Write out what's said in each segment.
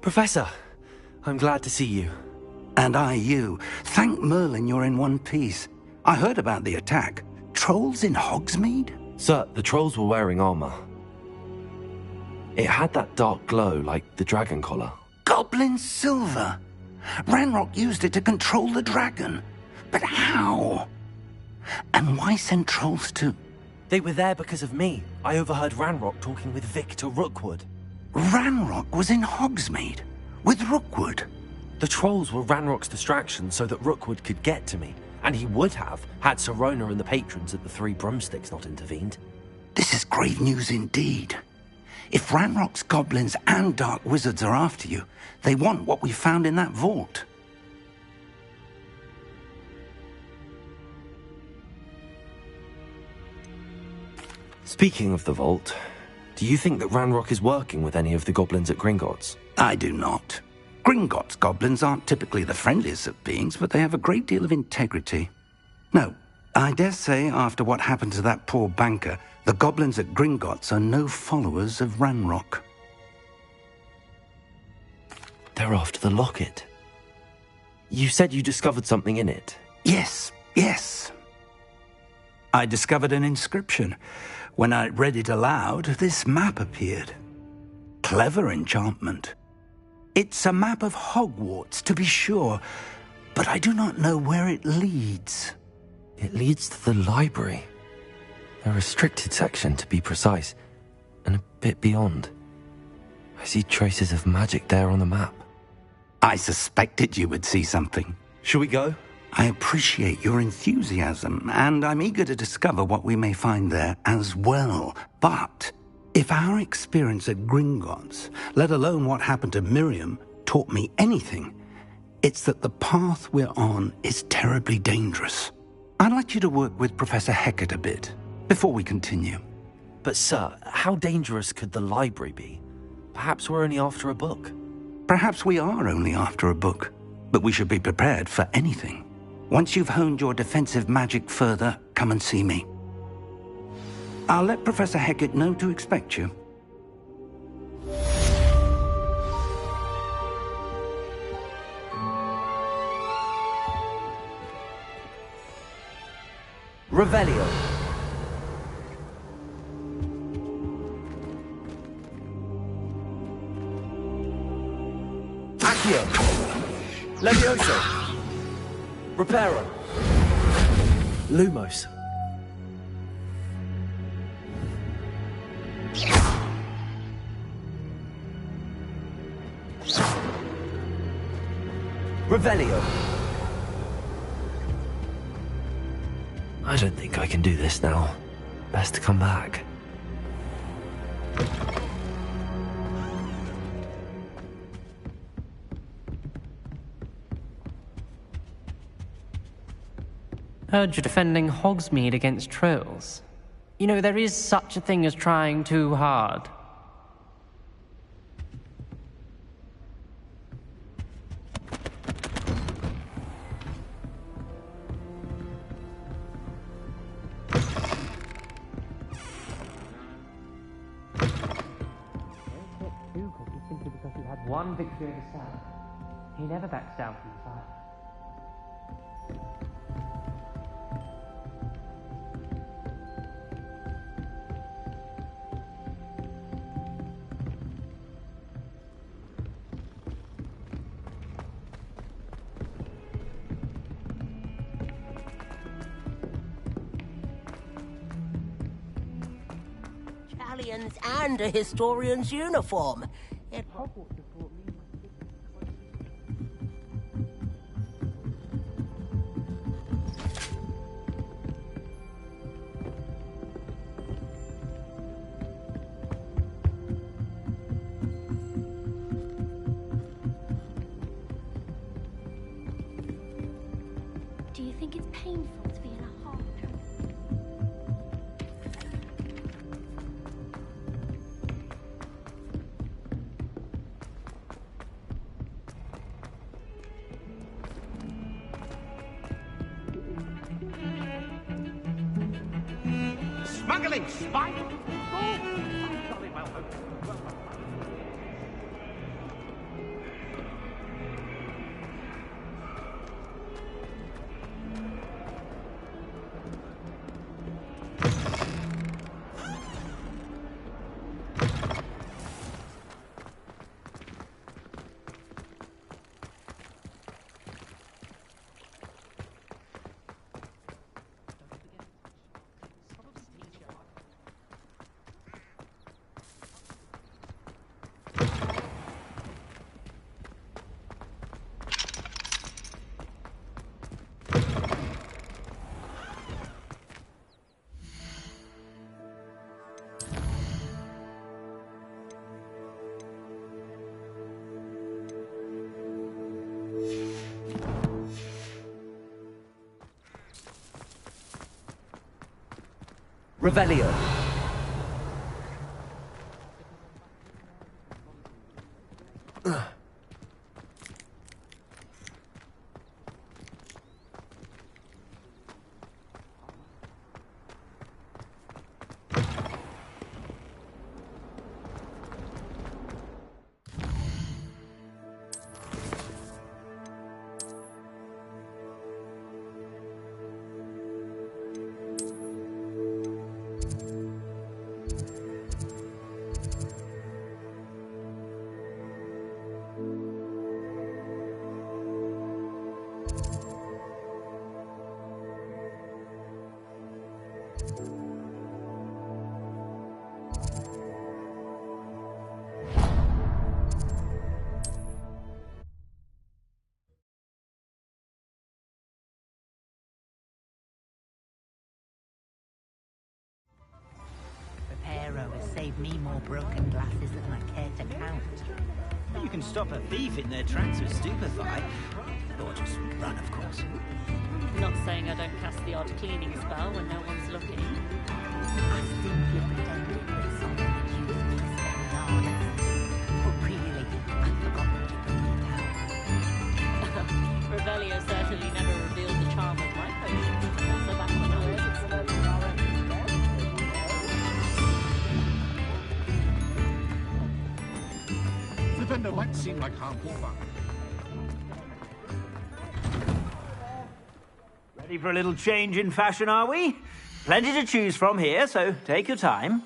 Professor, I'm glad to see you. And I you. Thank Merlin you're in one piece. I heard about the attack. Trolls in Hogsmeade? Sir, the trolls were wearing armor. It had that dark glow like the dragon collar. Goblin silver! Ranrock used it to control the dragon. But how? And why send trolls too? They were there because of me. I overheard Ranrock talking with Victor Rookwood. Ranrock was in Hogsmeade? With Rookwood? The trolls were Ranrock's distraction so that Rookwood could get to me. And he would have, had Sirona and the patrons at the Three Broomsticks not intervened. This is grave news indeed. If Ranrock's goblins and dark wizards are after you, they want what we found in that vault. Speaking of the vault, do you think that Ranrock is working with any of the goblins at Gringotts? I do not. Gringotts goblins aren't typically the friendliest of beings, but they have a great deal of integrity. No, I dare say after what happened to that poor banker, the goblins at Gringotts are no followers of Ranrock. They're after the locket. You said you discovered something in it. Yes. I discovered an inscription. When I read it aloud, this map appeared. Clever enchantment. It's a map of Hogwarts, to be sure, but I do not know where it leads. It leads to the library. A restricted section, to be precise, and a bit beyond. I see traces of magic there on the map. I suspected you would see something. Shall we go? I appreciate your enthusiasm, and I'm eager to discover what we may find there as well. But if our experience at Gringotts, let alone what happened to Miriam, taught me anything, it's that the path we're on is terribly dangerous. I'd like you to work with Professor Hecat a bit before we continue. But sir, how dangerous could the library be? Perhaps we're only after a book. Perhaps we are only after a book, but we should be prepared for anything. Once you've honed your defensive magic further, come and see me. I'll let Professor Hecat know to expect you. Revelio. Accio. Levioso. Reparo. Lumos. Revelio. I don't think I can do this now. Best to come back. Heard you're defending Hogsmeade against trolls. You know, there is such a thing as trying too hard. One victory over Sam. He never backs down from the fight. And a historian's uniform. At Hogwarts. Do you think it's painful to be in a hole? Smuggling spy! Revelio. Reparo has saved me more broken glasses than I care to count. You can stop a thief in their tracks with stupefy. Or just run, of course. Not saying I don't cast the odd cleaning spell when no one's looking. I simply pretended that someone had used me to set me honest. But really, I've forgotten to bring it down. Revelio certainly never revealed the charm of my potion. So back when I was The vendor might seem like harmful fun. Ready for a little change in fashion, are we? Plenty to choose from here, so take your time.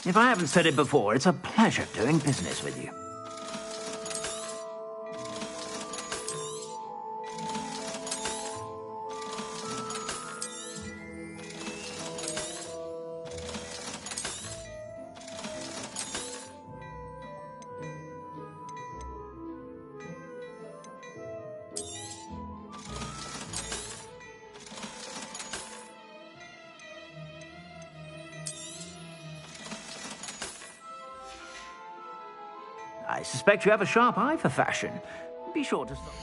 If I haven't said it before, it's a pleasure doing business with you. I suspect you have a sharp eye for fashion. Be sure to stop.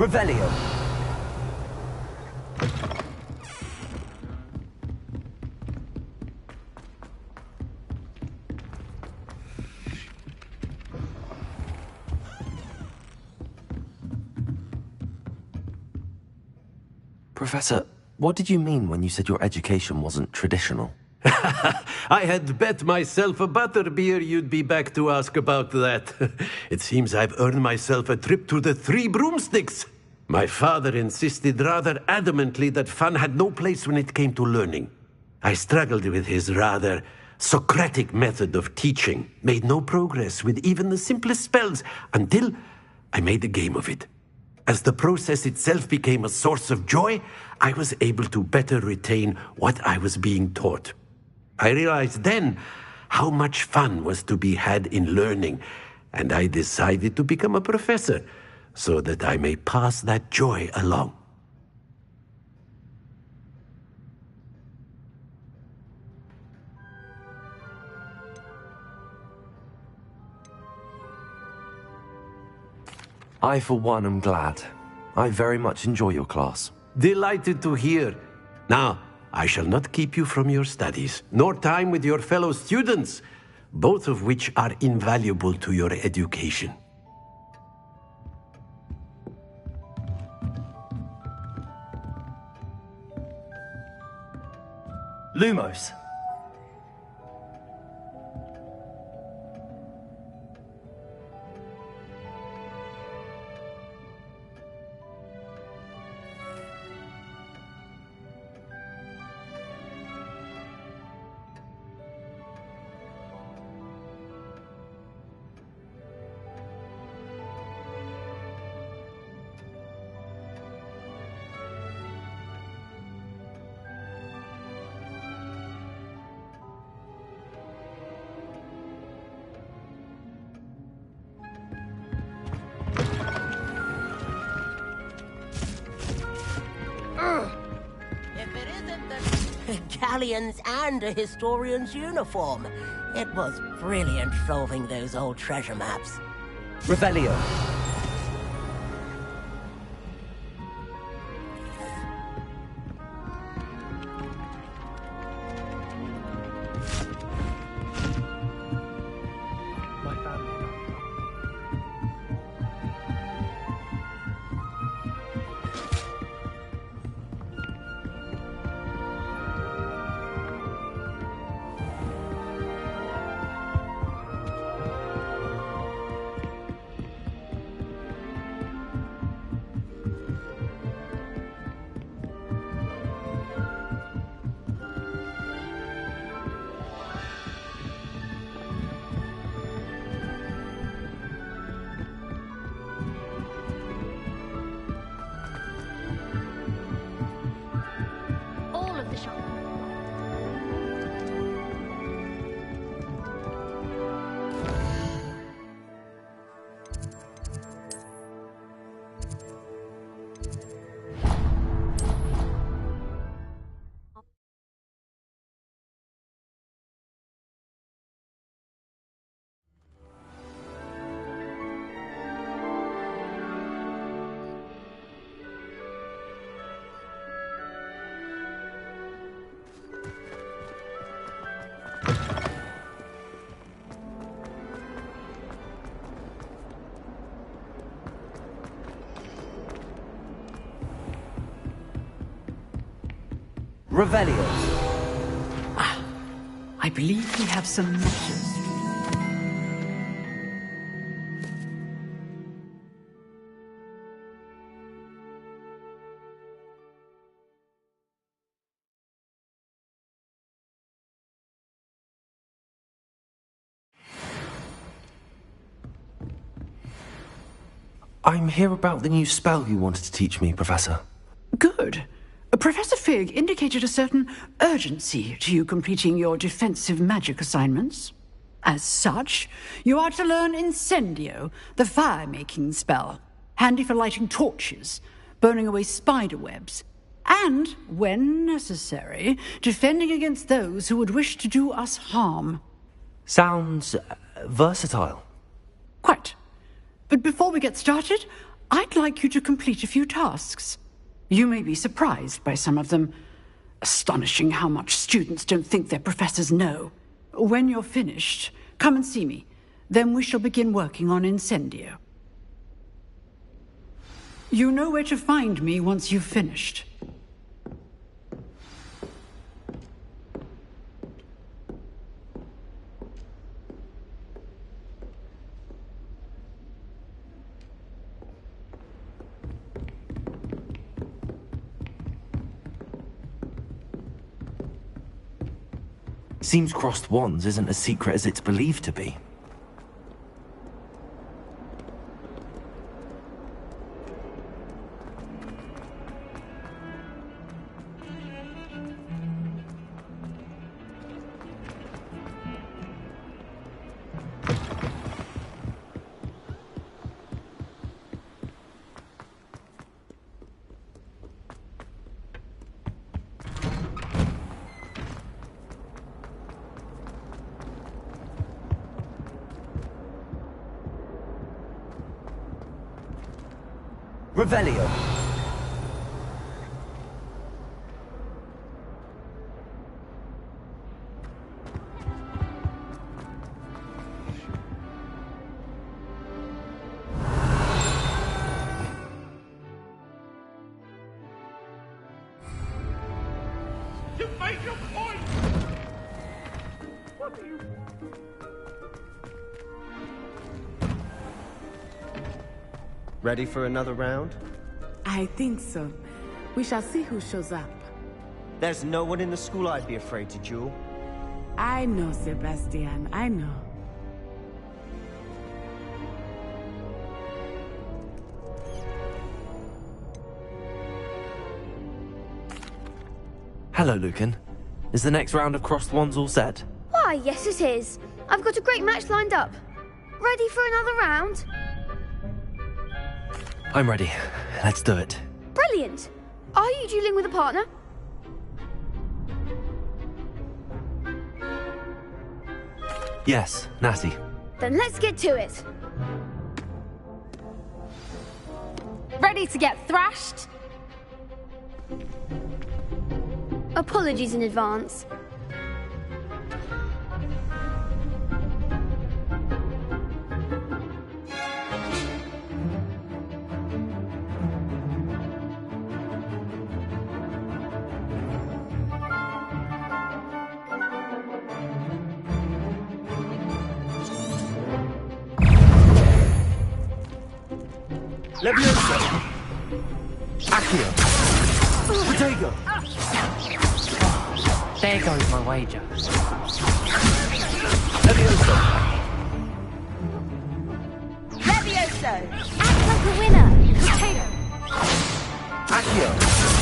Revelio. Professor, what did you mean when you said your education wasn't traditional? I had bet myself a butterbeer you'd be back to ask about that. It seems I've earned myself a trip to the Three Broomsticks. My father insisted rather adamantly that fun had no place when it came to learning. I struggled with his rather Socratic method of teaching, made no progress with even the simplest spells until I made a game of it. As the process itself became a source of joy, I was able to better retain what I was being taught. I realized then how much fun was to be had in learning, and I decided to become a professor so that I may pass that joy along. I, for one, am glad. I very much enjoy your class. Delighted to hear. Now, I shall not keep you from your studies, nor time with your fellow students, both of which are invaluable to your education. Lumos. Galleons and a historian's uniform. It was brilliant solving those old treasure maps. Revelio. All of the shop. Revelio. I believe we have some matches. I'm here about the new spell you wanted to teach me, Professor. Good. Professor Fig indicated a certain urgency to you completing your defensive magic assignments. As such, you are to learn Incendio, the fire-making spell, handy for lighting torches, burning away spider webs, and, when necessary, defending against those who would wish to do us harm. Sounds versatile. Quite. But before we get started, I'd like you to complete a few tasks. You may be surprised by some of them. Astonishing how much students don't think their professors know. When you're finished, come and see me. Then we shall begin working on Incendio. You know where to find me once you've finished. Seems crossed wands isn't as secret as it's believed to be. Revelio. You made your point! What do you... Ready for another round? I think so. We shall see who shows up. There's no one in the school I'd be afraid to duel. I know, Sebastian, I know. Hello, Lucan. Is the next round of crossed wands all set? Why, yes it is. I've got a great match lined up. Ready for another round? I'm ready. Let's do it. Brilliant! Are you dueling with a partner? Yes, Natty. Then let's get to it. Ready to get thrashed? Apologies in advance. Leviosa! Accio! Protego! There goes my wager. Leviosa! Levioso! Act like a winner! Potato! Accio!